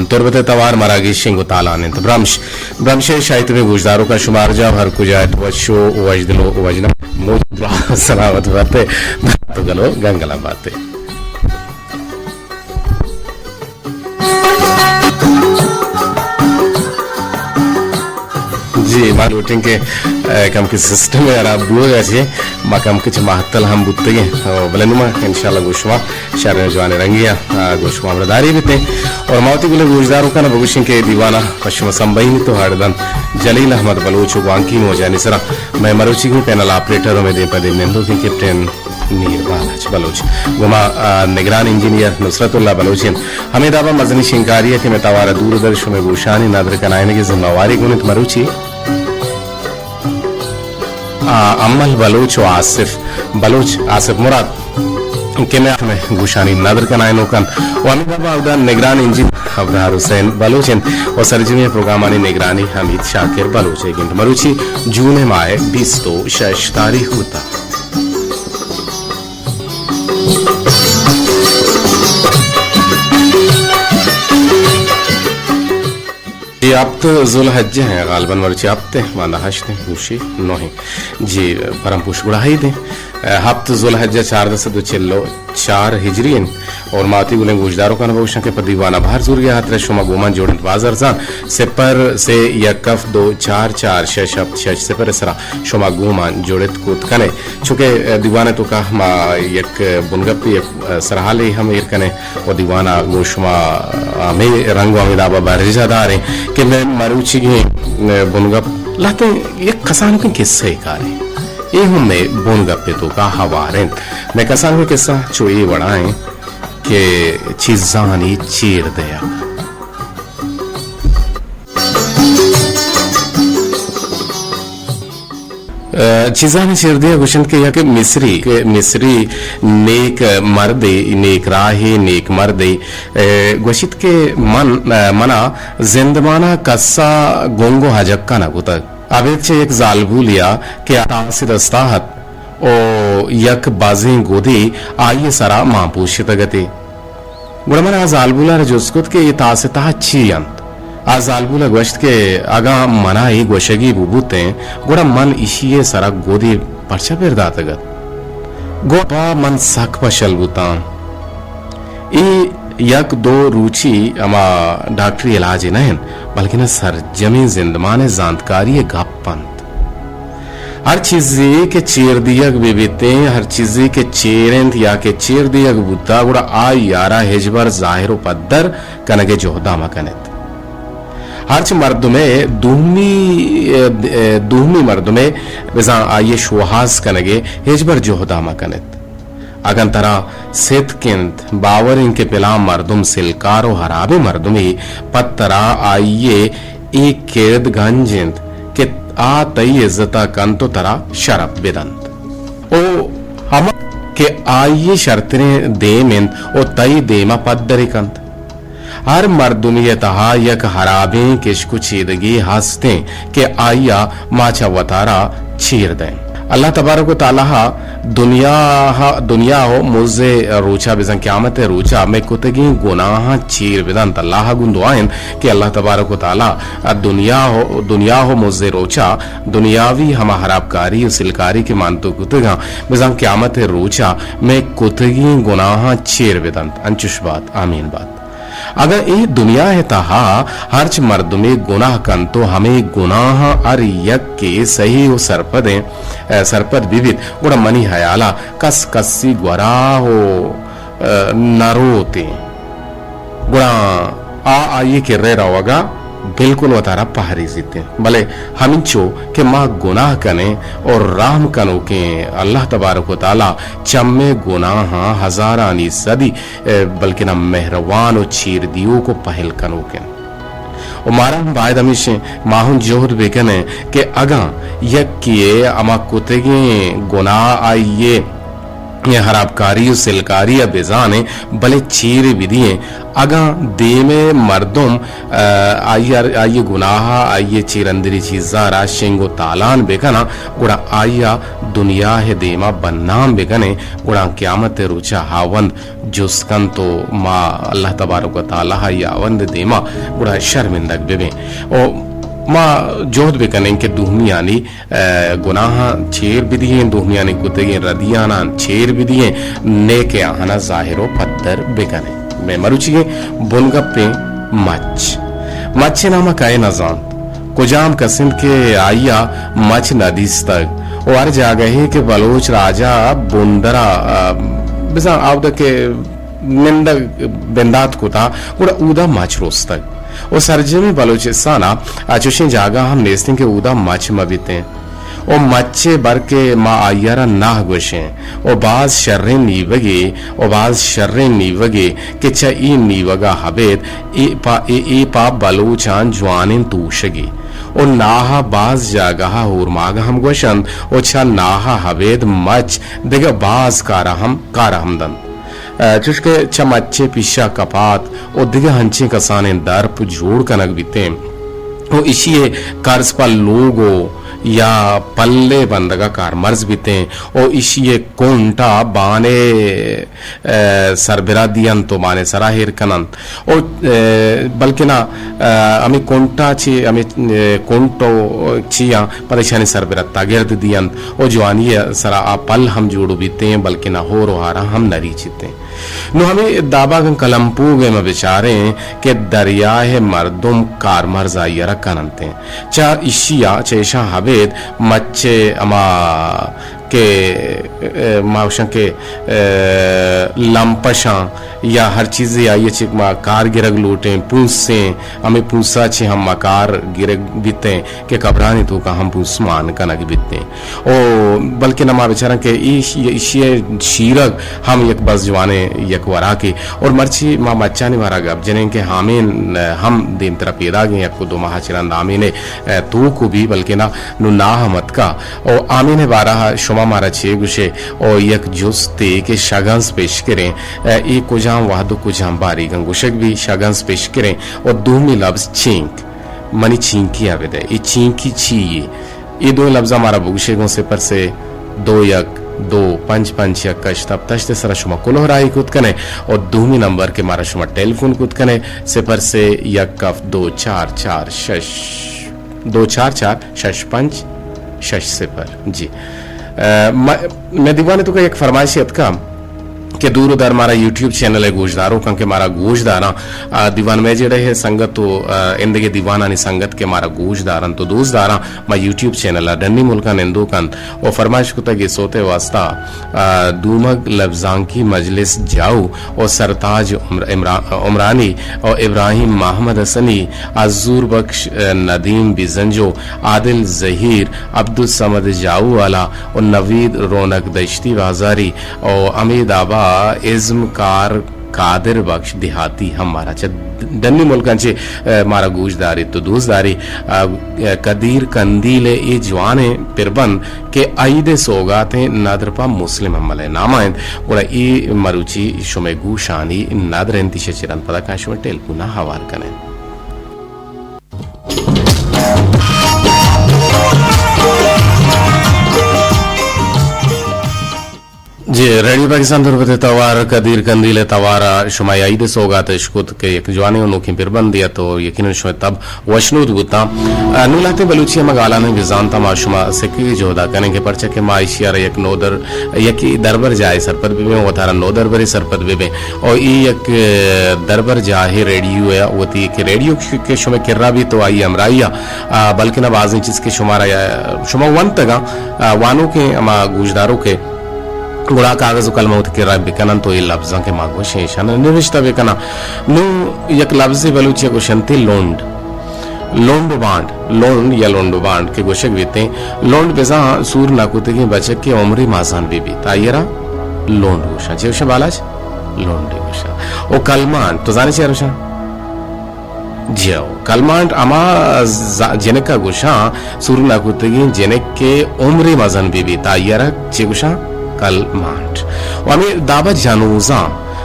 तुरबत तवार मरागी शिंगो तालानित ब्रह्मश शाहित में गुजदारों का शुमार जा हर कुजायत वशो वजदलो वजना मोद सलावत बाते तो गलो गंगला बाते जी मान वोटिंग के कम के सिस्टम में अराब दुआ गए माकम के महत्तल हम बुत्ते बलनुमा इंशाल्लाह गोशवा शहर जवान रंगिया गोशवा बरदारी भी थे और मावती गुले गुजदारों का न भविष्य के दीवाना पश्चिम संबई तो हरदन जलील अहमद बलोच वांकी हो जाने सरा मैं मरोची की पैनल ऑपरेटरों में दे पदे मेंदो के कैप्टन नीरबाज बलोच गुमा निगरान इंजीनियर नुसरतुल्लाह बलोचिन हमेदाबा मजनी शिंकारिया के मेतावारा दूरदर्श में गुशानी नादर कनायने की जिम्मेवारी गुनित मरुची अम्मल बलोच और आसिफ मुराद के में गुशानी नादर कनायनो कन वमीदाबा उदा निगरान इंजीनियर अब्रार हुसैन बलोचिन और सरजमी प्रोग्रामानी निगरानी हमीद शाकिर बलोच गिंट मरुची जून माह 20 तो शश तारीख होता ये अब तो जुलहज्जे हैं गालबन मर्ची आपते माना हश्ते खुशी नोही जी परम पुश गुड़ाई दे हफ्त जुलहज्जा 4 हिजरियन और माती गुलें गुजदारों का नबोशा के पदीवाना बाहर जुर गया हतरे शुमा गोमान जोड़न बाजार जा सेपर से यकफ 244 सेपर सरा शुमा गोमान जोड़त कूद कने चुके दीवाने तो का मा यक बुनगप्पी सरहाले हम एर कने वो दीवाना गोशमा में रंग अमिदाबा बारिजादार कि मैं मरुची बुनगप लाते एक कसान के किस्से कारे ये हमने बुनगप्पे तो का हवारें मैं कसान के किस्सा जो ये बढ़ाएं कि चीज़ानी चीर दया चीज़ानी चीर दिया गुशन के या कि मिस्री नेक मर्दे नेक राहे नेक मर्दे गुशित के मना जिंदमाना कस्सा गोंगो हजक्का ना गुतक अबेचे एक जालबूलिया के आतासी दस्ताहत ओ यक बाजी गोदी आइए सरा मापूशित गति गुड़मना जालबूला रजुस्कुत के ये तासिता चीयंत आजालबूला गोश्त के आगा मना ही गोशगी बुबूते गुड़ा मन इशिये सरा गोदी परचा पेरदातगत गोपा मन सक पशल बुतान यक दो रुचि अमा डॉक्टरी इलाज नहीं बल्कि न सरजमी जिंदमान जानकारी गप्पंत हर चीज़ के चेर दियक बेबीते हर चीज़ के चेरेंत या के चेर दियक बुद्धा गुड़ा आ यारा हेजबर जाहिरो पद्दर कनगे जोहदा मकनेत हर्च मर्द में दूहमी मर्द में बिजा आये शुहास कनगे हेजबर जोहदा मकनेत अगन तरा सेत किंत बावर इनके पिला मर्दुम सिलकारो हराबे मर्दुमी पत्तरा आइये एक केद गंजिंत के आ तई इज्जता कंतो तरा शरफ बेदंत ओ हम के आइये शर्तने देमिंत ओ तई देमा पद्दरी कंत हर मर्दुमी तहा यक हराबे किशकु चीदगी हंसते के आइया माचा वतारा चीर दें अल्लाह तबारक व तआला दुनिया हो मुझे रोचा बिजन क़यामत रोचा मैं कुतगी गुनाह चीर बिदन अल्लाह गुंदुआइन कि अल्लाह तबारक व तआला दुनिया हो मुझे रोचा दुनियावी हम हराबकारी सिलकारी के मानतो कुतगा बिजन क़यामत रोचा मैं कुतगी गुनाह चीर बिदन अंचुश बात आमीन बात अगर ये दुनिया है तहा हर्च मर्द में गुनाह कन तो हमें गुनाह अर यक के सही हो सरपद विविध गुड़ा मनी हयाला कस कस्सी ग्वरा हो नरोते गुड़ा आइए के रे रहोगा बिल्कुल वतारा पहाड़ी जीते भले हमिंचो के माँ गुनाह कने और राम कनो के अल्लाह तबारक व तआला चम्मे गुनाह हजारानी सदी बल्कि ना मेहरबान और चीर दियो को पहल कनो के और मारा बायद हमेशे माहुन जोहर बेकने के अगा यक किए अमा कुतेगे गुनाह आइए ये हराबकारी और सिलकारी या बेजाने भले चीरे विधिये अगा दे में मर्दुम आइये गुनाह आइये चीरंदरी चीजा राशिंगो तालान बेकना गुड़ा आइया दुनिया है देमा बन्नाम बेकने गुड़ा क्यामत रुचा हावंद जुस्कन तो माँ अल्लाह तबारक व तआला हावंद देमा गुड़ा शर्मिंदक बेबे ओ माँ जोहद बेकने के दुहमियानी गुनाह छेर बिदिये दुहमियानी कुतगे रदियाना छेर बिदिये नेके आहना जाहिरो पत्थर बेकने मैं मरुचिए बुनगप्पे मच नामा काए नजान कुजाम कसिम के आइया मच नदीस तक और जा गए के बलोच राजा बुंदरा बिसा आवद के निंदा बेंदात कुता उड़ा उदा मच रोस तक और सरजमी बलोचिस्ताना आचुशे जागा हम नेस्तिंग के उदा मच मबिते ओ मच्चे बर के मा आयरा नाह गोशे ओ बाज शर्रे नीवगे ओ बाज शर्रे नीवगे के चा ई नीवगा हबेद ए पा बलोचान जवानिन तूशगी ओ नाहा बाज जागा हुरमागा हम गोशन ओ छा नाहा हबेद मच देगा बाज कारहम दन चुशके चमच्चे पिशा कपात और दिगे हंचे कसाने दर्प जोड़ कनक बीते वो इसी कर्ज पर लोगो या पल्ले बंदगा कार मर्ज बीते और इसी कोंटा बाने सरबिरा दियन तो बाने सराहिर कनंत और बल्कि ना अमी कोंटा ची अमी कोंटो चिया परेशानी सरबिरा तागिर्द दियन और जवानी सरा आ पल हम जोड़ो बीते हैं बल्कि ना हो रोहारा हम नरी चिते नो हमें दाबा कलमपू गए में बेचारे के दरिया है मर्दुम कार मर्जा यरा कनंते चा इशिया चेशा हवेद मच्चे अमा के मावशा के लंपशा या हर चीज आई चिक मा कार गिरग लूटे पूंसे हमें पूंसा छे हम मकार गिरग बीते के कबरानी तो का हम पूंस मान कनक बीते ओ बल्कि नमा बेचारा के इशिए शीरग हम एक बस जवाने एक वरा के और मर्ची मा मच्चा ने मारा गब जने के हामिन हम दिन तरह पैदा गए को दो माह चिरंद आमीने तो को भी बल्कि ना नु नाह मत का ओ आमीने बारह शुमा मारा छे गुशे और यक जुस्ते के शगंस पेश करें एक कुजाम वादो कुजाम बारी गंगुशक भी शगंस पेश करें और दूमी लफ्ज चींक मनी चींकी आवेदे ये चींकी चाहिए ये दो लफ्ज हमारा बुगशेगों से पर से दो यक दो पंच पंच यक कश तब तश्ते सरा शुमा कुलोहराई कुत कने और दूमी नंबर के मारा शुमा टेलीफोन कुत कने से पर से यक कफ 244 शश से पर जी मैं दीवाने तो का एक फरमाइशियत का के दूर उधर हमारा YouTube चैनल है गोशदारों का के मारा गोशदारा दीवान में जेड़े है संगत तो इंदगे दीवाना नि संगत के मारा गोशदारन तो दोस्तदारा मा YouTube चैनल है डन्नी मुल्का निंदो कन और फरमाइश को तक सोते वास्ता दूमग लफ्जां की मजलिस जाऊ और सरताज उमरानी और इब्राहिम मोहम्मद हसनी अजूर बख्श नदीम बिजंजो आदिल जहीर अब्दुल समद जाऊ वाला और नवीद रौनक दश्ती बाजारी और अमीद आबा इज्म कार कादिर बख्श देहाती हमारा डन्नी मुल्कांचे मारा गोशदारी तो दोस्तदारी कदीर कंदीले ए जवाने पिरबन के आईदे सोगाते नादरपा मुस्लिम अमले नामायंद और ए मरुची शुमे गुशानी नादरंती चिरन पदा काशुम टेल पुना हवार कने जी रेडियो पाकिस्तान दुर्बते तवार कदीर कंदीले तवारा शुमाई आईदे सोगा तशकुत के एक जवानी नोखी पिरबन दिया तो यकीनन शुमाई तब वशनूद बुता नुलाते बलूचिया मगाला ने बिजानता माशुमा सिक्की जोदा कने के परचा के माइशिया एक नोदर यकी दरबर जाए सरपद में वो थारा नोदर बरे सरपद में और ये एक दरबर जाहे रेडियो है वती के रेडियो के शुमे किर्रा भी तो आई अमराइया बल्कि ना बाज़ चीज के शुमारा शुमा वन तगा वानों के अमा गुजदारों के गुड़ा कागज कलमौत के राय बिकनन तो ये लफ्ज़ों के मागो शेषन निविष्टा बिकना नु एक लफ्ज़ बलूची को शंती लोंड या लोंड बांड के गोशक बीते लोंड बेजा सूर नाकुते के बचक के उम्री मासान बीबी तायरा लोंड गोशा जेवशा बालाज लोंड गोशा ओ कलमान तो जाने चाहिए रोशा जियो कलमांड अमा जेनेका गोशा सूर नाकुते के जेनेक के उम्री मासान बीबी तायरा चे गोशा कल मांट वामी दाबा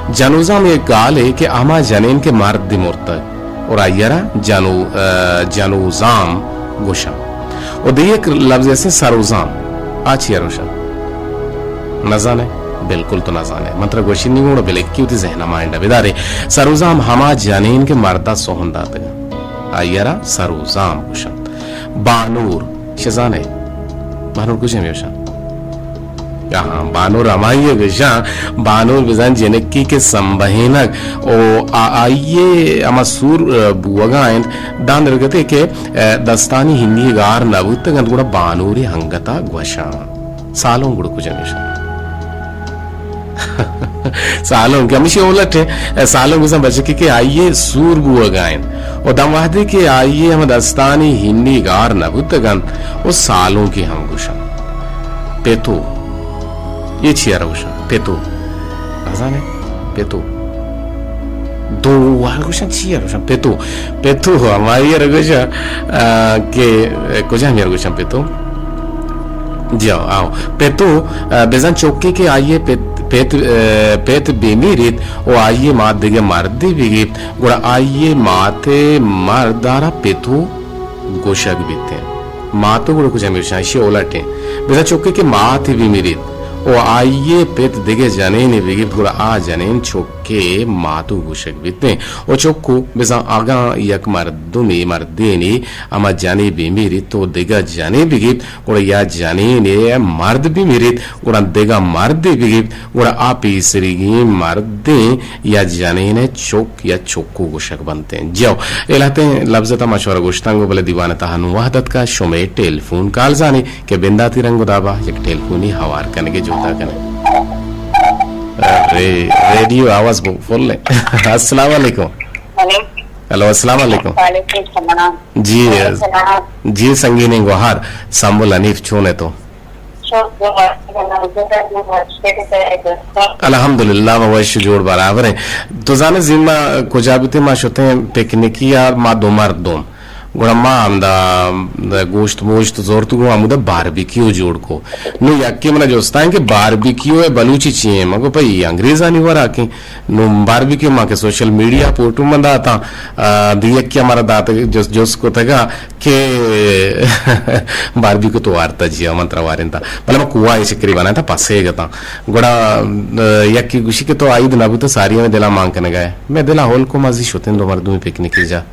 जानूजा में गाल है कि आमा जनेन के मार्द दी मुर्तक और आयरा जानूजाम गोशा और दी एक लफ्ज ऐसे सरोजाम आज ये रोशन न जाने बिल्कुल तो न जाने मंत्र गोशी नहीं होना बिले क्यों थी जहना माइंडा बिदारे सरोजाम हमा जनेन के मर्दा सोहंदा तगा आयरा सरोजाम गोशा बानूर शजाने बानूर कुछ नहीं योशा यहाँ बानूर अमाइये विशा बानूर विजान जेनेकी के संबहिनक ओ आइये अमसूर बुवगाइन दान रगते के दस्तानी हिंदी गार नबुत गंदगुड़ा बानूरी हंगता ग्वशा सालों गुड़ कुछ निशा सालों के हमेशा उलट है सालों के बच्चे के आइये सूर बुवगाइन और दमवादे के आइये हम दस्तानी हिंदी गार नबुत गंद वो सालों की हम गुशा पेतु ये छिया रोशा पेतु आजाने पेतु दो वारुशा छिया रोशा पेतु हमारी रगोशा के कुछ हम रगोशा पेतु जाओ आओ पेतु बेजान चौकी के आइए पेत बेमीरित ओ आइए मात दिगे मर्दी बिगे गुड़ा आइए माते मर्दारा पेतु गोशक बीते मातो गुड़ा कुछ हम रगोशा ओलाटे बेजान चौकी के माते बेमीरित ओ आइये पेत दिगे जनेन बिगे पूरा आ जनेन चौके मातु गुशक बीते ओ चौको बेजा आगा यक मर्दुमी मर्देनी अमा जाने बीमीरी तो दिगा जाने बिगे और या जाने ने मर्द बीमीरी और दिगा मर्द बिगे और आप इसरिगी मर्दे या जाने ने चौक या चौको गुशक बनते हैं जाओ एलाते लफ्ज़ता मशवरा गुश्तांगो बले दीवाना तहानु वहदत का शोमे टेलीफोन कॉल जाने के बिंदा तिरंगो दाबा एक टेलीफोनी हवार करने के रेडियो आवाज फुल है अस्सलाम वालेकुम हेलो अस्सलाम वालेकुम जी संगीनी गुहार संबुल अनीफ छोने तो अल्हम्दुलिल्लाह वश जोड़ बराबर है तो जाने जिम्मा कुजाबिते मा शोते पिकनिकी यार मा दो मर्दों गुड़म्मा आमदा गोश्त मोश्त जोर तो गुड़ा मुदा बारबेक्यू जोड़ को नु यक्के मना जोस्ता है कि बारबेक्यू है बलूची चाहिए मगो भाई अंग्रेजा नहीं वरा के नु बारबेक्यू माँ के सोशल मीडिया पोर्टू मंदा आता दियक्के हमारा दाता जोस को तगा के बारबेक्यू तो वारता जिया मंत्रा वारिंता पहले मैं कुआ ऐसे करीब आना था पासे गता गुड़ा यक्के गुशी के तो आई दिना भी तो सारी में दिला मांग करने गए मैं दिला होल को मजी शोते दो मर्दों में पिकनिक जा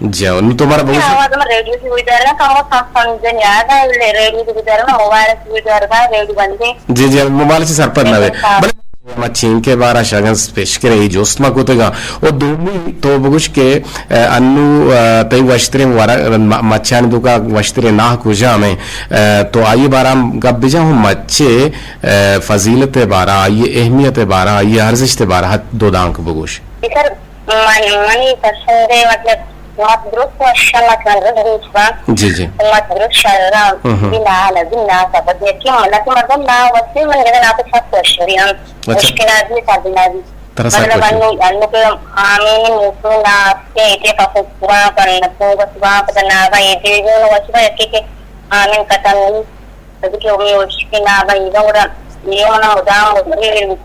जाओ नु तुम्हारा बहुत रेडियो सुविधा है ना कम समझ नहीं आता है रेडियो सुविधा है ना मोबाइल सुविधा है रेडियो बनते जी मोबाइल से सरपर ना वे मच्छीन के बारा शगन स्पेश के रही जोस्मा को तगा और दोमी तो बगुश के अन्नु तई वस्त्रे वारा मच्छान दुका वस्त्रे ना कुजा में तो आइए बारा गब बिजा हूं मच्छे फजीलत बारा आइए अहमियत बारा आइए अर्जिश बारा दो दांक बगुश सर मनी पसंद है मतलब Madrus masyaallah kan जी जी madrus syarra bina bina sahabatnya cuma lagi macam na wasi mengenai apa satu syariat muskilat ni sabina मतलब अन्नू के आमीन मुसुना के इतने पहुँचवा करना पहुँचवा पता ना भाई इतने जो वैसे भाई के आमीन कतन तभी के उम्मीद उसकी ना भाई इधर उधर ये वाला उदाम उधर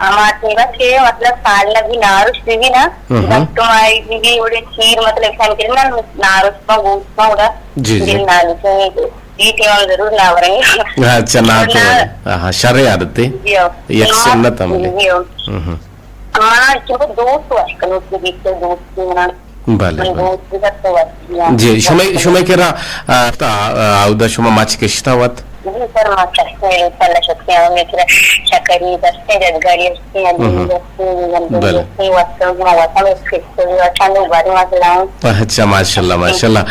हमारे बस के मतलब साल लगी नारुस भी ना तुम्हारी भी उड़े खीर मतलब खाने के लिए ना नारुस में गोश्त में उड़ा जी नारुस में ये केवल जरूर ना वरेंगे अच्छा ना तो हाँ शर्य आदत है ये सुन्नत हमारे हाँ क्योंकि दोस्त हुआ कनून के बीच दोस्त ना भले जी शुमे के रहा ता आउदा शुमा माच के शितावत सर माच के पहले शक्ति आने के शक्करी दस्ते जगड़ी दस्ते दस्ते वस्तु वस्तु में फिर अच्छा लोग बारे में लाऊं अच्छा माशाल्लाह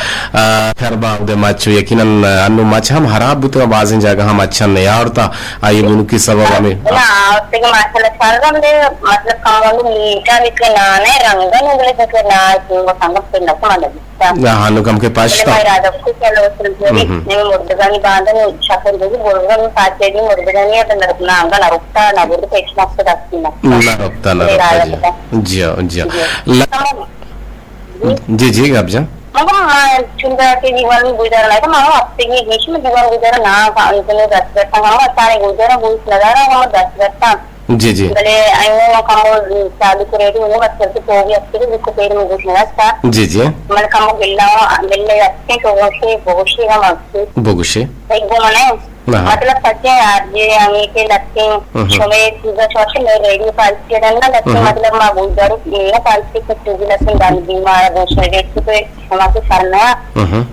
खरबा उदे माचो यकीनन अन्नु माच हम हराब भी तो बाज़ जगह हम अच्छा नहीं आवरता आइए बुनु की सबब हमें ना आवते के माशाल्लाह सारा हमने मतलब कामों मीठा बिके ना ने रंगन उगले बिके ना वो संगत पे ना पड़ा लगी हाँ नु कम के पास था मेरा राजा को चलो सुलझे ने मुर्दगानी बांधन शाकर जो बोलगा साथ दे दी मुर्दगानी है तो ना अंगा ना रुकता ना बोलते पेट ना से रखती ना रुकता जी जी जी आप जा मग चुंदरा के जीवन में गुजर रहा था मानो हफ्ते के बीच में जीवन गुजर ना इतने 10 रहता हम सारे गुजर भूस लगा रहा हम 10 रहता जी जी भले आयो कमो चालू करे वो बच्चे से तो भी अच्छे से पेड़ में घुस लगा था जी जी मन कमो गिल्ले अच्छे तो वो से हम बोगुशे एक वो मने मतलब सच्चे यार ये हमें के लगते समय चीज़ चौथे में रेडियो पालती है ना लगते मतलब माँ गुजर ये पालती कुछ चीज़ लगते डाल बीमार दूसरे रेट पे हमारे सरना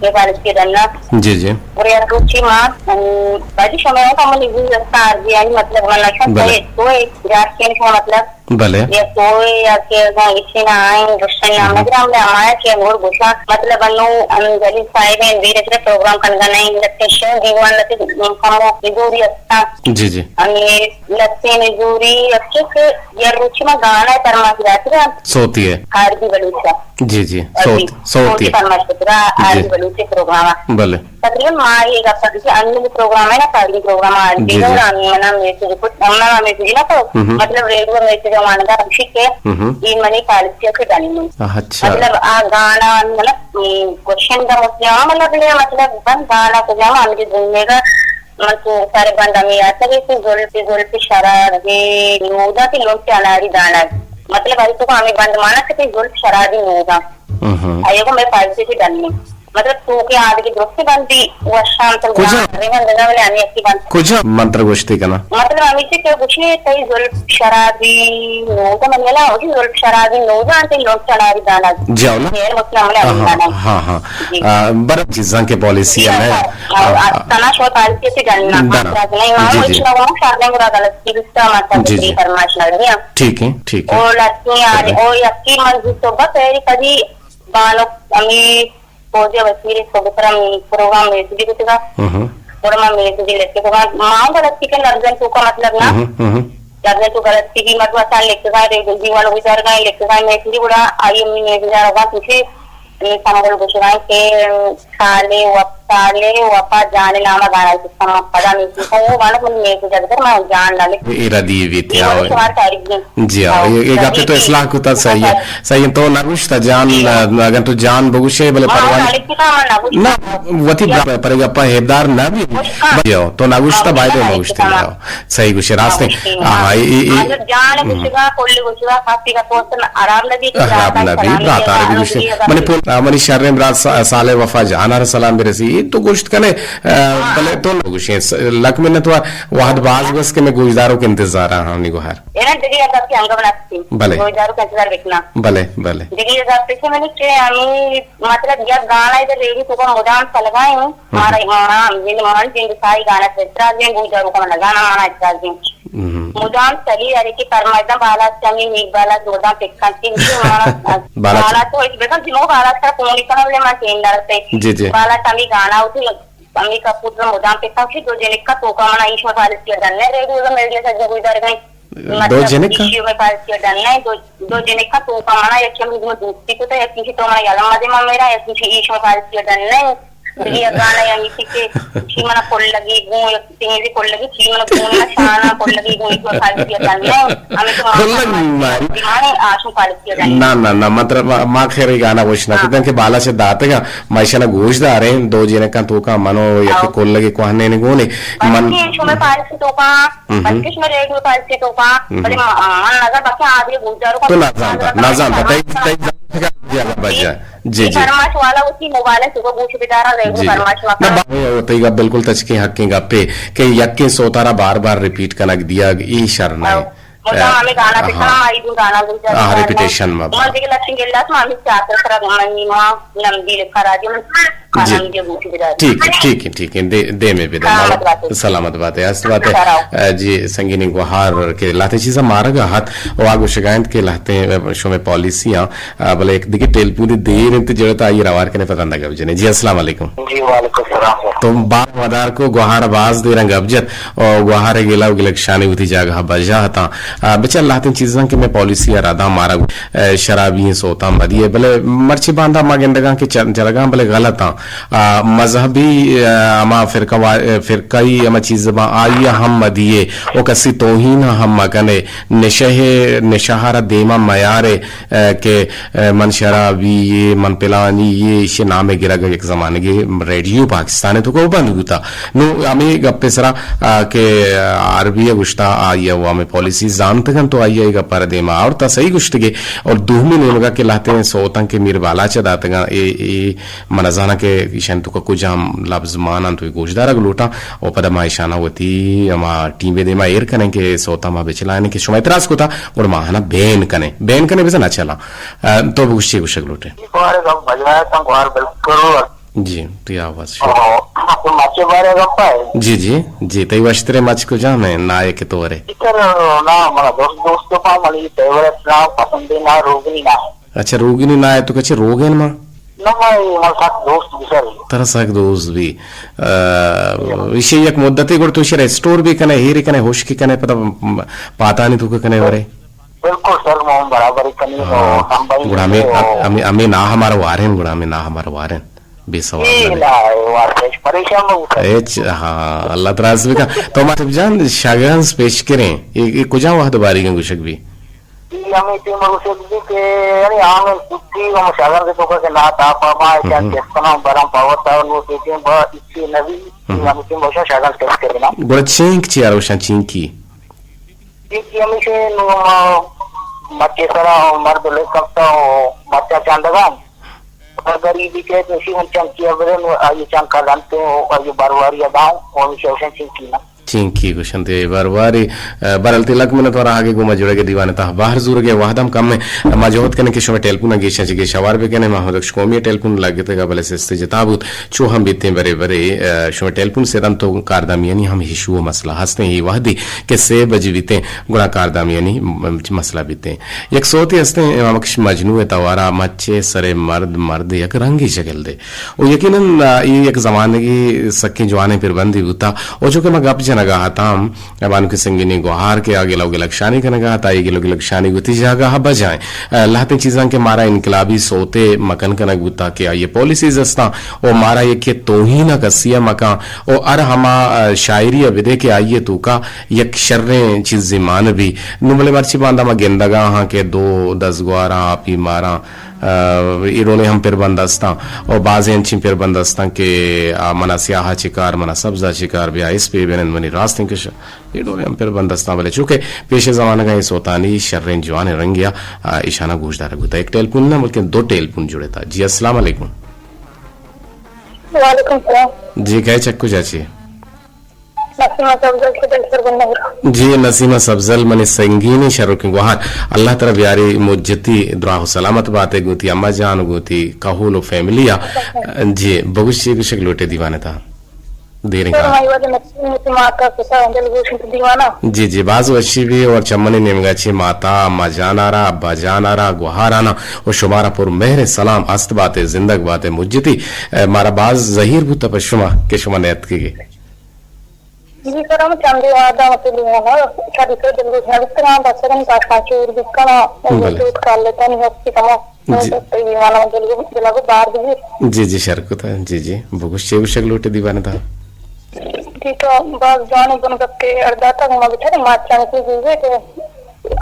ये पालती है ना जी जी और यार रुचि माँ बाजी समय का मन इस स्टार जी यानी मतलब मन अच्छा तो एक जाके का मतलब भले ये कोई या के इसी ना आए दूसरे ना मतलब हमने हमारा के और गुस्सा मतलब अनु अंजलि साइड में भी रहते प्रोग्राम करना नहीं लगते शो दीवान लगते कमो निजूरी अच्छा जी जी अने लगते निजूरी अच्छे से ये रुचि में गाना परमा की जाती है सोती है हार भी बलूचा जी जी सोती है परमा की हार भी बलूचे प्रोग्राम भले तकरीबन मारी का पति अन्य प्रोग्राम है ना पार्टी प्रोग्राम आज भी ना ना मैसेज कुछ हमना मैसेज ना तो मतलब रेडियो मैसेज मान का अभिषेक है ये मनी पालिसी के डालनी अच्छा मतलब आ गाना मतलब क्वेश्चन का मतलब बन गाना को जामा हमके दुनिया का मतलब सारे बंदा में आता है कि जोल पे शराबी नोदा के लोग के अनारी दाना मतलब आई तो हमें बंद माना कि जोल शराबी नोदा आयो को मैं पालिसी के डालनी मतलब तू के आगे की दोस्ती बनती वो शाम तक बंदना वाले आने की बंद कुछ मंत्र गोष्ठी का ना मतलब हमें से क्या कुछ है कई जुल्फ शराबी नोदा मनला होगी जुल्फ शराबी नोदा आते लोग चढ़ारी दाना जाओ ना ये मतलब हमने दाना हाँ हाँ बरब चीज़ां के पॉलिसी है तना शो पालिसी से जानना नहीं मानो इतना वो शादी में गलत की रिश्ता मतलब फरमाइश लग गया ठीक है और लड़की आ रही और यकी मंजिल तो बस है कभी बालों अमी पौधे वसीले सोबतरम प्रोग्राम में भी कुछ का और मैं में भी लेके तो मां गलती के लर्जन तो का मतलब ना लर्जन तो गलती की मतलब साल लेके का रे जल्दी वालों विचार का लेके का मैं भी बड़ा आई में विचार होगा तुझे संबल गुजराई के साले वपा जाने नामा गाना जिसका पता नहीं था वो गाना मुझे में जगह मैं जान डाले इरा दी वित्या जी हाँ ये गाते तो इस्लाह को तो सही है तो नागुश था जान अगर तो जान बगुशे भले परवान ना वती पर गप्पा हेदार ना भी जो तो नागुश था बाय दो नागुश था सही गुशे रास्ते हाँ ये जान गुशेगा कोल्ले गुशेगा काफी का पोस्ट आराम लगी रात आ रही गुशे मैंने मनी शर्म रात साले वफा जाना सलाम बेरसी तो गोश्त कने भले तो गोशे लक में न तो वाहद बाज बस के मैं गोजदारों के इंतजार रहा हूं निगोहार एना जगह आप के अंग बनाती भले गोजदारों का इंतजार देखना भले जगह आप पे मैंने के आमी मतलब जब गाना इधर रेडी तो को मुदाम सलगाए हूं हमारा हां जिन मान जिन साई गाना सेत्रा जे गोजदारों का लगाना माना इतना जी मुदाम चली अरे की परमात्मा बाला चमी नीक बाला जोदा पेक्का की बाला तो इस बेटा जिनो बाला का कोनी का ले मा केंदर से जी बाला तमी गाना होती अम्मी का पुत्र मुदाम पेक्का की दो जने का तो का मना ईश्वर पालिस के डरने रेडियो में मेरे लिए सज गुजर गई दो जने का ईश्वर में पालिस के डरने दो जने का तो का मना एक चम में दूसरी को तो एक किसी तो मैं याला मजे में मेरा एक किसी ईश्वर पालिस के डरने ये गाना यानी कि चीमना कोल लगी गो तिंगी कोल लगी चीमना कोना शाना कोल लगी गो इसको पालिस के डरने हमें तो दिमाने आशु पालिस के डरने ना मतलब मां खैर गाना वोशना कितन के बाला से दाते का मैशना गोश्त आ रहे दो जने का तो का मनो या कोल लगे कोहने ने गोने मन के शो में पालिस तो का बच्चे में रेडियो पालिस तो का बड़े मन लगा बाकी आगे गुजारो तो ना जानता बजा जी फरमाश वाला उसी मोबाइल से को पूछ बेचारा रेडियो फरमाश वाला तो ये बिल्कुल तचके हक गप्पे के यक्के सोतारा बार रिपीट कनक दिया ई शरण है हमें गाना पे आई दू गाना गुजर रिपीटेशन में मन के लक्ष्य के लास्ट में हमें चाहते सर मनी मां नंदी लिखा राजी में ठीक है दे में भी सलामत बात है ऐसी बात है जी संगीनी गुहार के लाते चीज़ा मारगा हाथ और आगो शिकायत के लाते हैं शो में पॉलिसियां भले एक दिखे टेल पूरी देर इंत जड़ता आई रवार के ने पता ना गबजने जी अस्सलाम वालेकुम जी वालेकुम सलाम तो बार मदार को गुहार बाज दे रंग अबजत और गुहार गेला गिलक शानी उठी जगह बजा था बचा लाते चीज़ा के मैं पॉलिसी राधा मारा शराबी सोता मदिए भले मर्ची बांधा मागेंदगा के चलगा भले गलत मजहबी अमा फिरकाई अमा चीज मा आई हम मदिये ओ कसी तोहीन हम मकने निशहरा देमा मयारे के मन शराबी ये मन पिलानी ये इसे नामे गिरा एक जमाने के रेडियो पाकिस्तान तो को बंद हुआ नो हमें गप्पे सरा के अरबी गुश्ता आई वो हमें पॉलिसी जानते गन तो आई गप्पर देमा और ता सही गुश्तगे और दूहमी ने लगा के लाते हैं सोतन के मीर बाला चदाते गा ए मनजाना के ईशान तो कुछ हम लफ्ज माना तो गोशदारा गलोटा और पदमा ईशाना होती अमा टीम देमा एर कने के सोता मा बेचलाने के शुमा इतराज को था और माहना बैन कने बेसा ना चला तो गुस्से गुस्से गलोटे जी तो आवाज जी जी जी तई वस्त्रे मच को जा मैं नाये के तोरे अच्छा रोगिनी ना है तो कचे रोगेन मां तरसा दोस्त भी विषय एक मुद्दते गुड़ तो शेर स्टोर भी कने हेरी कने होश की कने पता पाता नहीं तू कने वरे बिल्कुल सर मोहन बराबर कने गुड़ा में हमें ना हमारा वारेन गुड़ा में ना हमारा वारेन बेसवाल हाँ अल्लाह तराज भी का तो मतलब जान शागांस पेश करें ये कुछ वहाँ दोबारी के गुशक भी हमें टीम से भी के यानी आम कुत्ती हम शागर के तो के ना तापा मा क्या केसना बरम पावता वो टीम बा इच्छी नवी हम टीम बहुत शागर टेस्ट करना बड़ा चिंक चियार वशन चिंकी हमें से मच्चे सरा मर्द ले सकता हो मच्चा चांदगान गरीबी के किसी हम चंकी अवरन ये चंका जानते हो और ये बारवारी दाव और शोषण चिंकी ना चिंकी गुशंते बारवारी बरल तिलक में तो आगे गुमा जुड़े के दीवाने था बाहर जुर गया वाहदम कम में मजोहत कने के शो टेलपुन गेशा जी शवार भी कने महदक्ष कोमी टेलपुन लगते का बले से जताबूत छो हम बीते बरे बरे शो टेलपुन से दम तो कारदामियानी हम हिशु मसला हंसते ही वहदी के से बज बीते गुना कारदामियानी मसला बीते एक सोते हंसते मक्ष मजनू तवारा मच्चे सरे मर्द मर्द एक रंगी शक्ल दे वो यकीनन ये एक जमाने की सक्की जवाने फिर बंदी होता और जो कि मैं गप नगा हताम बानु के संगिनी गोहार के आगे लोग लक्षानी का नगा हता ये लोग लक्षानी गुती जगह बजाए लाते चीज़ां के मारा इनकलाबी सोते मकन का नगुता के ये पॉलिसीज अस्ता ओ मारा ये के तोहीना कसिया मका ओ अर हमा शायरी विदे के आइए तू का यक शर्रे चीज मान भी नुमले मर्ची बांधा मा गेंदगा हाँ के 2-10 ग्वारा आपी मारा इरोले हम फिर बंदस्ता और बाजे अंची फिर बंदस्ता के मना स्याहा चिकार मना सब्जा चिकार भी इस पे बेनन मनी रास्ते के इरोले हम फिर बंदस्ता बोले चुके पेशे जमाने का ये सोतानी शर्रें जवान रंगिया ईशाना गोशदार गुता एक टेलपुन ना बल्कि 2 टेलपुन जुड़े था जी अस्सलाम वालेकुम वालेकुम सलाम जी कहे चक्कू चाची जी नसीमा सब्जल मने संगीनी शरो की गुहार अल्लाह तरफ यारी मुज्जती दुआ सलामत बातें गुती अम्मा जान गुती कहूलो फैमिलिया जी बगुशी कुछ लोटे दीवाने था दे रही जी जी बाज वशी भी और चमनी निमगाची माता अम्मा जानारा अब्बा जानारा गुहाराना और शुमारा पुर मेहर सलाम अस्त बातें जिंदग बातें मुज्जती मारा बाज जहीर भूता पशुमा के शुमा नेत की जी सर हम चंदे वादा मतलब है शादी से दिल में विक्रा बसरन का काचूर विक्रा दूध काल लेता नहीं होती कमा तो ये वाला दिल को बाहर दी जी जी शर्क था जी जी बहुत शेव शगलोटे दीवाना था जी तो बस जाने बन के अर्धा तक हम बैठे माचान की चीजें के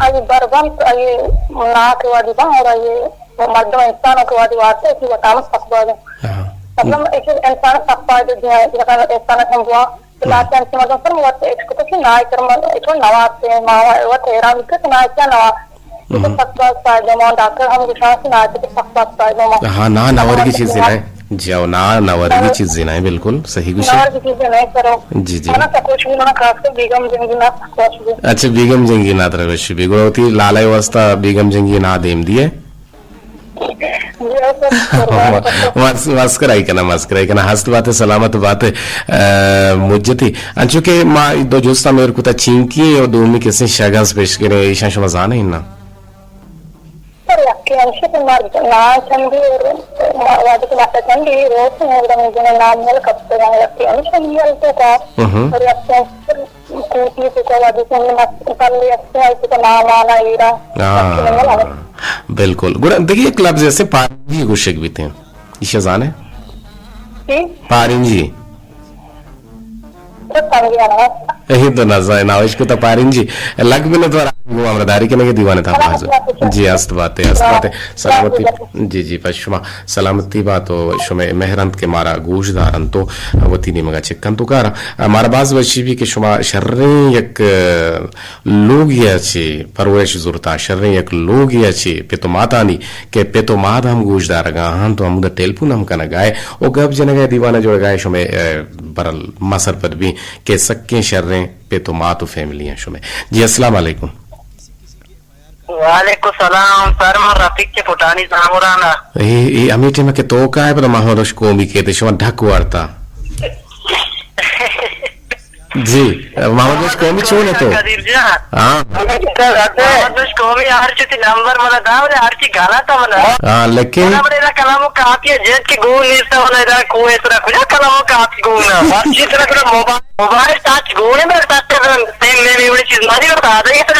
आई बरबन ये ना के वादी बा और ये मर्द इंसान के वादी वाते कि बताम सकबा मतलब एक इंसान सकबा जो है जगह इंसान हम लाचान से मतलब सर वो एक तो कि ना कर एक नवाते मावा वो तेरा विकत ना क्या नवा तो सकबा फायदा में डॉक्टर हम विश्वास ना आते तो सकबा फायदा में हां ना नवर की चीज है जाओ ना नवर की चीज है बिल्कुल सही कुछ नवर की चीज नहीं करो जी जी ना कुछ भी ना खास कर बेगम जंगीना अच्छा बेगम जंगीना तरह बेगोती लाला अवस्था बेगम जंगीना देम दिए मस्कराई कना हस्त बात सलामत बात मुज्जती चूंकि माँ दो जोस्ता मेरे को चिंकी और दो में किसी शगास पेश करे ईशा शमजान है ना सर याके अंश तो मार ना चंदी और वाद के बात चंदी रोज में जो नाम है कब से याके अंश नियल तो का और याके कोई तो वाद से मत कर ले अच्छा तो नाम आना ईरा बिल्कुल गुड देखिए क्लब जैसे पार्टी गुशक भी थे ईशा जाने पारिंजी तो पंगिया ना यही तो नजा ना इसको तो पारिंजी लग भी नहीं तो दारी के नहीं दीवाने था बाजू जी अस्त बात है सलामती जी जी पश्चिमा सलामती बात शुमे मेहरंत के मारा गोशदारन तो वती नहीं मगा चिकन तो कारा मारा बाज वशी भी के शुमा शर्रे एक लोग ये अच्छे परवेश जुरता शर्रे एक लोग ये अच्छे पे तो माता नहीं के पे तो माद हम गोशदार गा हम तो हम टेलपुन हम कना गाए ओ गब जन गए दीवाना जोड़ गाए शुमे बरल मसर पर भी के सक्के शर्रे पे तो माँ तो फैमिली है शुमे जी अस्सलाम वालेकुम वालेकुम सलाम सर मैं रफीक के फुटानी सामुराना ए अमीटे में के तो का है पर महमदोश कोमी के ते शुमा ढक वार्ता जी महमदोश कोमी छोने तो हां महमदोश कोमी आरची नंबर मला दावरे आरची गाला था मला हां लेकिन हमरा कलामो का आती है जेट की गून नीता वाला इधर कोई तरह कुछ कलामो का आती गून आरची तरह का मोबाइल टच गून में टच सेम में भी बड़ी चीज मारी बता दे तो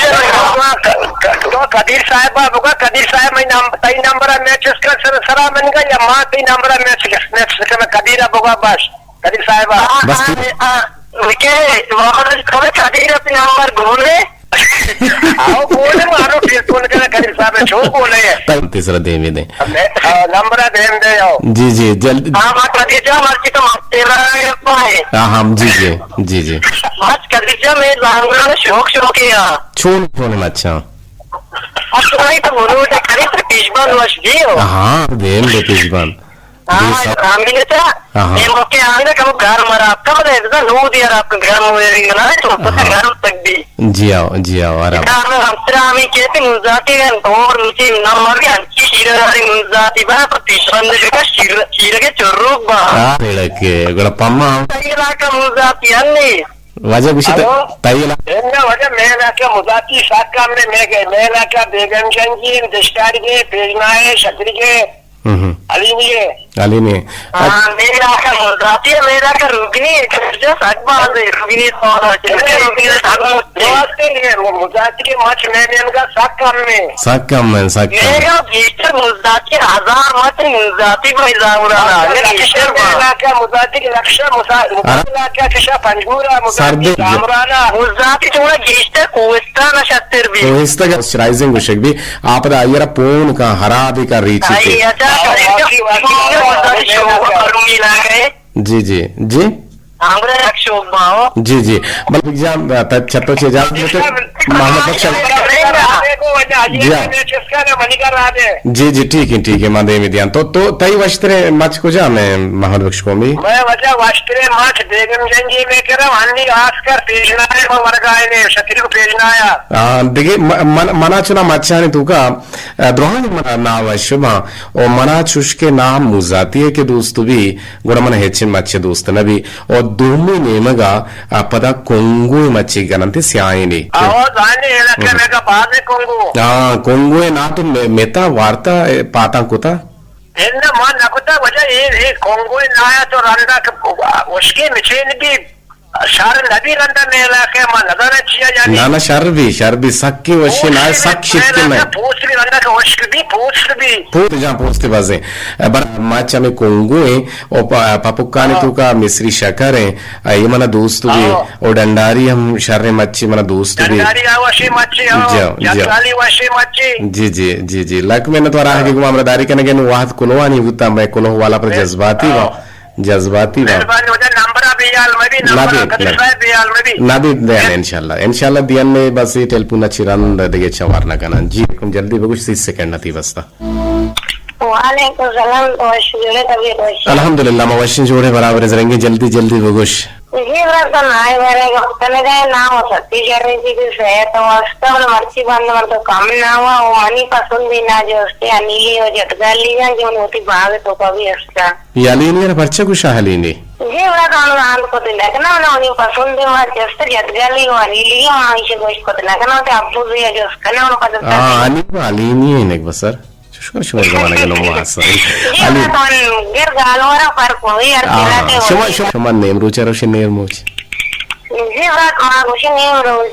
कदीर साहब बाबा कदीर साहब मैं नाम तई नंबर मैच कर सरा मन का या मां तई नंबर मैच में कदीर बाबा बस कदीर साहब बस ओके वहां कभी कदीर अपने नंबर गून है आओ बोले मारो टेलीफोन करा कदीर साहब छो बोले तब तीसरा दे में दे नंबर दे आओ जी जी जल्दी हां बात कर जा मर्जी तो तेरा है हां जी जी जी जी बात कर जा मैं लांगड़ा शौक है छोड़ फोन में अच्छा अब तो बोलो तो करे तो पिछबान वश दियो हां देन दे पिछबान आमिने था मैं ओके आमिने कब घर मरा आपका मतलब ऐसा नो दिया आपका घर में ना तो पता घर तक भी जी आओ आराम हमसे आमी कहते मुजाती हैं और मुझे नंबर भी अच्छी शीरारी मुजाती बा प्रतिशत का शीर के चुर्रुक बा के गड़ा पम्मा तैयार का मुजाती अन्नी वजह कुछ तैयार वजह मैं क्या मुजाती साथ काम में मैं क्या बेगम जंगी दस्तार के भेजना है छतरी के अली ने मेरा का मुजाती है मेरा का रुकनी जो सकबाज है रुकनी तो मुजाती के मच मैंने उनका साक काम में मेरा बीचर मुजाती 1000 मत मुजाती भाई जाऊराना मेरा का मुजाती के लक्ष्य मुजाती का किशा पंजूरा मुजाती जाऊराना मुजाती थोड़ा गीस्टर कोस्टा ना शत्तर भी कोस्टा का राइजिंग विषय भी आप आयरा पूर्ण का हराबी का रीच जी जी जी जी जी बल्कि एग्जाम छत्तो से एग्जाम मोहम्मद जी जी ठीक है मादे में ध्यान तो तई वस्त्रे मच को जा मैं मोहम्मद बख्श को भी मैं वजह वस्त्रे मच बेगम जंगी में कह रहा हूं आस्कर पेजना है वो वर्गाए ने शत्री को पेजना आया हां देखिए मना चुना मच्छा ने तू का द्रोहन मना ना वशमा और मना चुश के नाम मुजाती है के दोस्त भी गुण मन हेचिन मच्छे दोस्त नबी और दोमी नेमगा पद कोंगु मच्छी गनंते स्यायने कोंगु ना तो मेता वार्ता पाता कुता कोंगु ना तो रंदा उसके मिचेन भी शार नदी रंदा में इलाके में नजर चिया जानी ना शर्बी सक्की वशे ना सक शिफ्ट में पोस्ट भी रंदा का वश भी पोस्ट जहां पोस्ते बाजे बर माचा में कोंगु है और पापुकाने तू का मिस्री शकर है ये मना दोस्त भी और डंडारी हम शर्रे मच्छी मना दोस्त भी डंडारी वशे मच्छी जगाली वशे मच्छी जी लक में न तो रहा कि हमरा दारी कने के वाहत कुलवा नहीं होता मैं कुलो वाला पर जज्बाती नादी देन इंशाल्लाह दियन में बस टेलपुना चिरन देगे चवारना कना जी जल्दी बगुश 30 सेकंड नती बस्ता वालेकुम सलाम जोड़े तभी अल्हम्दुलिल्लाह मवशिन जोड़े बराबर जरेंगे जल्दी बगुश ये तो नाय बरेगा तने गए नाम सत्ती जरे जी से तो वास्तव में मर्ची बंद मर तो काम ना हुआ वो मनी पसंद भी ना जो उसके अनिली और जटगाली ना जो होती भाग तो कभी उसका याली ने बच्चा कुछ हालिनी ये वाला काम आंद को तो लगना ना उन्हें पसंद है वहाँ जस्ट जटगाली और अनिली वहाँ इसे कुछ को तो लगना तो अब्बू भी है जो उसका ना उन्हें पता हाँ अनिली है नेक बसर शुक्र जमाना के लोग वासा अली गिर गालोरा पर कोई यार शुमा नेम रुचर से नेम मोच जी बात मां मुझे नेम रोज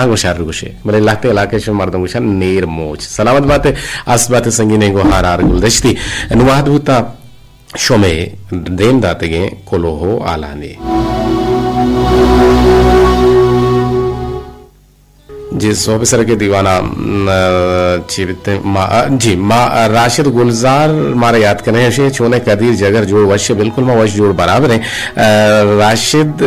गोशार गुशे मेरे इलाके से मर्दम गुशा नेर मोच सलामत बात है अस बात संगीने को हार गुलदश्ती नुवाद भूता शोमे देम दातगे कोलोहो आलाने जी सोफिसर के दीवाना जी माँ राशिद गुलजार मारा याद करें शे छोने कदीर जगर जोड़ वश्य बिल्कुल मा वश जोड़ बराबर है राशिद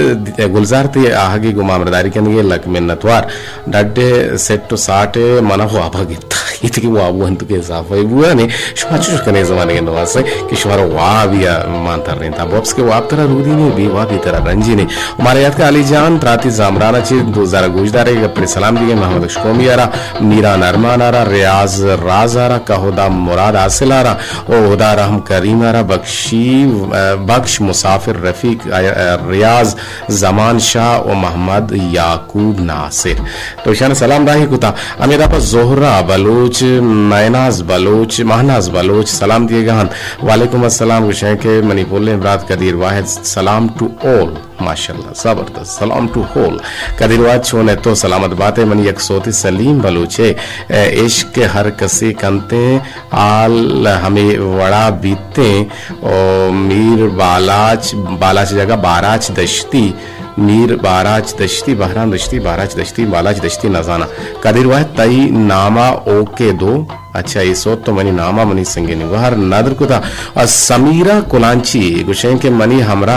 गुलजार ते आगे गुमा मरदारी के लक मिन्नतवार डड्डे सेट टू साटे मना हो आभागिता इतनी वो आबू हंतु के साफ है बुआ ने शुमाचुश करने जमाने के नवासे कि शुमारा वाह भी मानता रहे था बॉब्स के वाप तरह रूदी ने भी वाह भी तरह रंजी ने हमारे याद का अली जान त्राती जामराना ची 2000 गुजदारे अपने सलाम दिए मोहम्मद शकोमी आरा मीरा नरमान आरा रियाज राज आरा कहोदा मुराद आसिल आरा ओ हुदा रहम करीम आरा बख्श मुसाफिर रफीक रियाज जमान शाह और मोहम्मद याकूब नासिर तो शान सलाम राही कुता अमीरा पर जोहरा बलूच मैनाज बलूच महनाज बलूच सलाम दिए गहन वालेकुम अस्सलाम विषय के मणिपुर इमरात कदीर वाहिद सलाम टू ऑल माशाल्लाह जबरदस्त सलाम टू होल कदीर वाहिद छोने तो सलामत बातें मनी एक सोती सलीम बलूचे इश्क के हर कसी कंते आल हमें वड़ा बीते और मीर बालाच जगह बाराच दश्ती मीर बाराज दश्ती बहरान दश्ती बाराज दश्ती बालाज दश्ती नजाना कदीर वाहिद तई नामा ओके दो अच्छा इसो तो मनी नामा मनी संगे निवार नदर कुता और समीरा कुलांची गुशें के मनी हमरा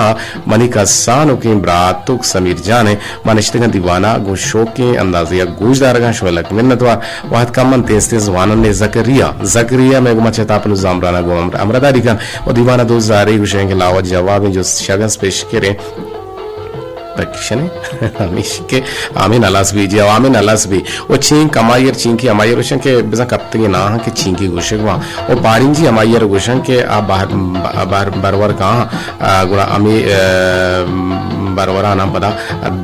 मनी का सानो के ब्रातुक समीर जाने मनश्ते का दीवाना गुशो के अंदाजिया गुजदार का शोलक मिन्नतवार वाहद कमन तेज तेज वानन ने जकरिया में गुमा चेता अपन जामराना गो अमरदारी का और दीवाना दो जारी गुशें के लावत जवाब जो शगस पेश करे के आमीन अलासबी जी आमीन अलासबी ओ चींक अमायर चींकी अमायर गुशन के बिजा कप्ते ना के चींकी गुशगवा ओ पारिन जी अमायर गुशन के आ बाहर बरवर का गुणा अमी बरवरा नाम पदा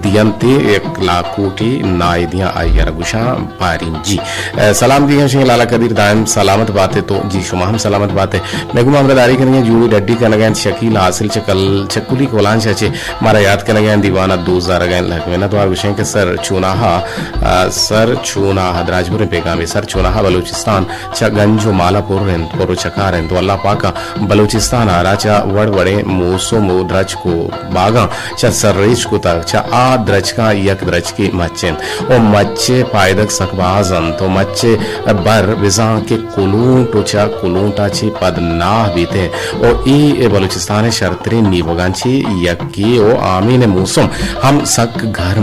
दियंते एक लाकोटी नायदियां आयर गुशा पारिन जी सलाम दिया शेख लाला कदीर दायम सलामत बातें तो जी शुमा हम सलामत बातें मेगुमा अमरदारी करेंगे जूड़ी डड्डी का लगन शकील हासिल चकुली कोलान चाचे मारा याद कर लगन दीवाना 2000 गए लखवेना तो विषय के सर चूनाहा दराजपुर पेगामी सर चूनाहा बलूचिस्तान च गंजो मालापुर पोरो चकार तो अल्लाह पाका बलूचिस्तान आराचा वड़ वड़े मोसो मोद्रज को बागा च सर्रेच को तक च आ द्रज का यक द्रज की मच्चें ओ मच्चे पायदक सकबाजन तो मच्चे बर विजा के कुलूटो च कुलूटा ची पदनाह बीते ओ ई बलूचिस्तान शर्तरी नीवगांची यकी ओ आमीन मौसम हम सक घर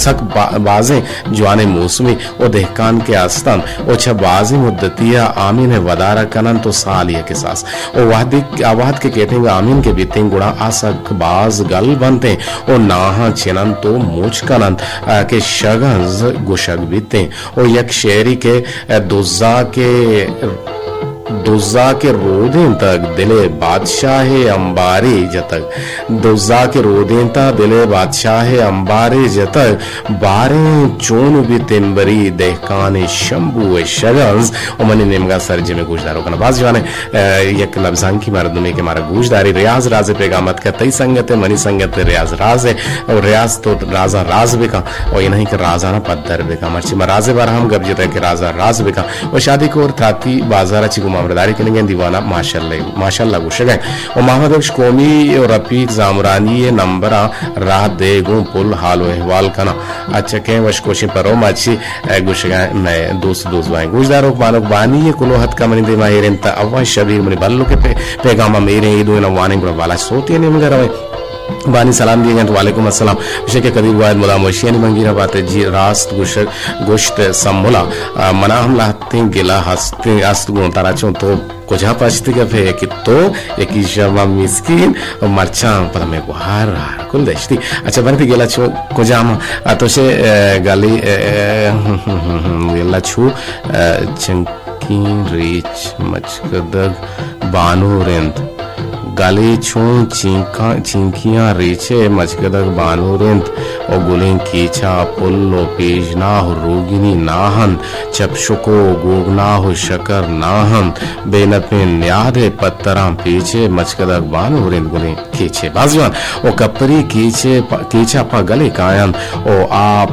सक बाजे जवाने मौसमी ओ देहकान के आस्तान ओ छबाजी मुद्दतिया आमीन वदारा कनन तो सालिया के सास ओ वाहद के केटिंग आमीन के बीते गुड़ा आसक बाज गल बनते ओ नाहा चिनन तो मुझ कनन के शगज गुशग बीते ओ यक शेरी के दुज़ा के रोदें तक दिले बादशाह अंबारे जतक दुज़ा के रोदें तक दिले बादशाह अंबारे जतक बारे चोन भी तिम्बरी देहकान शंभु शगंज उमने नेमगा सरजे में गुजदारों का नवाज जवाने यक लफ्जान की मर्दुमे के मारा गुजदारी रियाज राज पेगामत का तई संगत मनी संगत रियाज राज है और रियाज तो राजा राज बेका और इन्हीं के राजा ना पद्दर बेका मर्ची मराजे बार हम गब जता के राजा राज बेका और शादी को और थाती बाजारा ची गुमामरदारी के लिए दीवाना माशाल्लाह गुशगए और मोहम्मद बख्श कौमी और रफीक जामरानी ये नंबर राह दे गो पुल हाल अहवाल कना अच्छा के वश कोशिश पर अच्छी गुशगए मैं दोस्त वाए गुजदारों मानक बानी ये कुलो हद का मनी दे माहिर ता अव्वा शबीर मनी बल्लो के पैगामा मेरे ईदो न वाने वाला सोती नहीं मगर बानी सलाम दिए गए तो वालेकुम अस्सलाम विषय के कदीर वायद मुला मोशियानी मंगीरा बातें जी रास्त गोश्त सम्मुला मना हम लाते गिला हस्ते अस्त गो ताराचों तो कुछ पछती का फे कि तो एक शर्मा मिस्किन और मरचा पर मैं को हार कुल दश्ती अच्छा बनती गेला छो कुजाम तो से गाली गेला छो चंकी रीच मचकदग बानो रेंद गाली छू चिंकियां रेचे मचकदक बानूरेंत और गुलें कीछा पुल्लो पेजना हो रोगिनी नाहन चपशुको गोगना हो शकर नाहन बेनत में न्यादे पत्तरा पीछे मचकदक बानूरेंत गुलें कीछे बाजवान ओ कपरी कीछा पा गले कायन ओ आप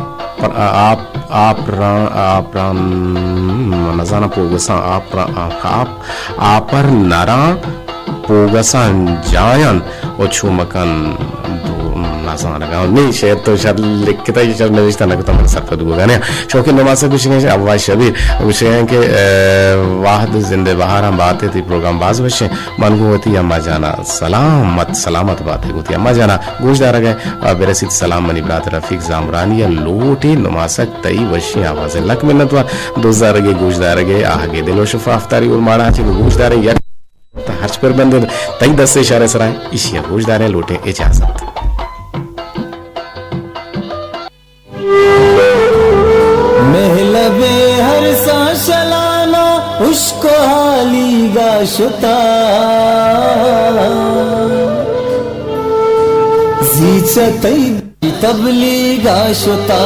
नजाना पोगसा आप पर नरा पोगसान जायन और छुमकन नासानगा नहीं शायद तो शायद लिख के ताई शायद नविश्ता ना कुछ हमारे साथ दुआ गाने शौकीन नमाज़ कुछ नहीं है अव्वाज शबीर कुछ है कि वाहद जिंदे बाहर हम बातें थी प्रोग्राम बाज बच्चे मनगुवती अम्मा जाना सलामत बात है गुती अम्मा जाना गोशदार गए बेरसीत सलाम मनी ब्रात रफीक जामरानिया लोटे नमासक तई वशी आवाज लक मिन्नत वा 2000 गे गोशदार गए आगे दिलो शफा अफ्तारी और माड़ा चे गोशदार या हर्ष पर बंद तई 10 से इशारे सराय इशिया गोशदार लोटे इजाजत महलबे हर सा शलाना उसको हाली गाशुता जीचा तई तबली गाशुता